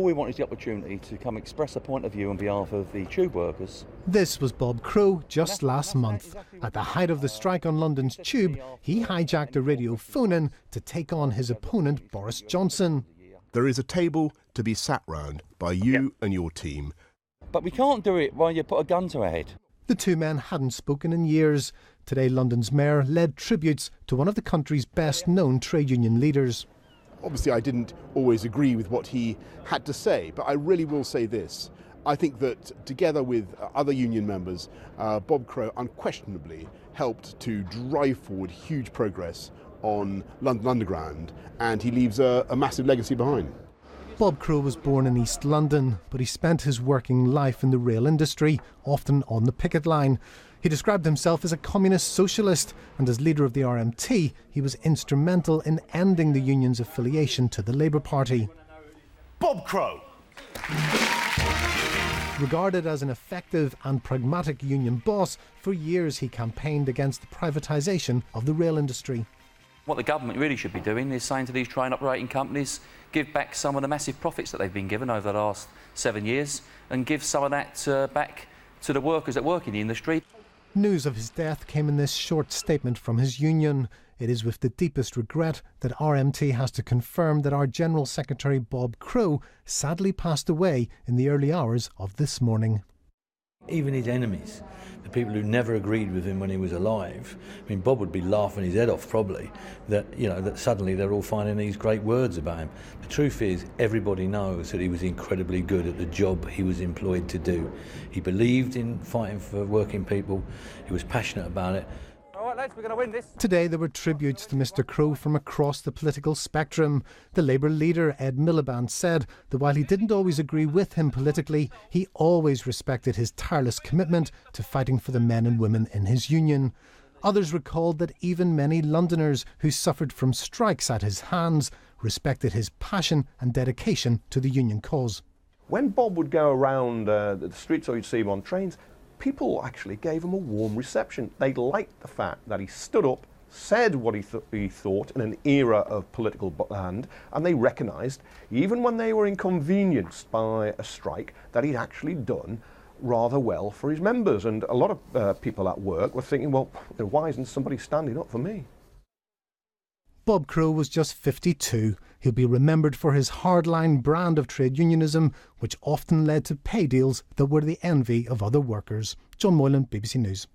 we want is the opportunity to come express a point of view on behalf of the tube workers. This was Bob Crow just last month. At the height of the strike on London's tube, he hijacked a radio phone-in to take on his opponent, Boris Johnson. There is a table to be sat round by you and your team. But we can't do it while you put a gun to our head. The two men hadn't spoken in years. Today, London's mayor led tributes to one of the country's best-known trade union leaders. Obviously, I didn't always agree with what he had to say, but I really will say this. I think that together with other union members, Bob Crow unquestionably helped to drive forward huge progress on London Underground, and he leaves a massive legacy behind. Bob Crow was born in East London, but he spent his working life in the rail industry, often on the picket line. He described himself as a communist socialist, and as leader of the RMT, he was instrumental in ending the union's affiliation to the Labour Party. Bob Crow! Regarded as an effective and pragmatic union boss, for years he campaigned against the privatisation of the rail industry. What the government really should be doing is saying to these train operating companies, give back some of the massive profits that they've been given over the last 7 years and give some of that back to the workers that work in the industry. News of his death came in this short statement from his union. It is with the deepest regret that RMT has to confirm that our General Secretary Bob Crow sadly passed away in the early hours of this morning. Even his enemies, the people who never agreed with him when he was alive, I mean, Bob would be laughing his head off probably that, you know, that suddenly they're all finding these great words about him. The truth is, everybody knows that he was incredibly good at the job he was employed to do. He believed in fighting for working people, he was passionate about it. All right, lads, we're going to win this. Today there were tributes to Mr Crow from across the political spectrum. The Labour leader, Ed Miliband, said that while he didn't always agree with him politically, he always respected his tireless commitment to fighting for the men and women in his union. Others recalled that even many Londoners who suffered from strikes at his hands respected his passion and dedication to the union cause. When Bob would go around the streets or you'd see him on trains, people actually gave him a warm reception. They liked the fact that he stood up, said what he thought in an era of political band, and they recognised, even when they were inconvenienced by a strike, that he'd actually done rather well for his members. And a lot of people at work were thinking, well, why isn't somebody standing up for me? Bob Crow was just 52. He'll be remembered for his hardline brand of trade unionism, which often led to pay deals that were the envy of other workers. John Moylan, BBC News.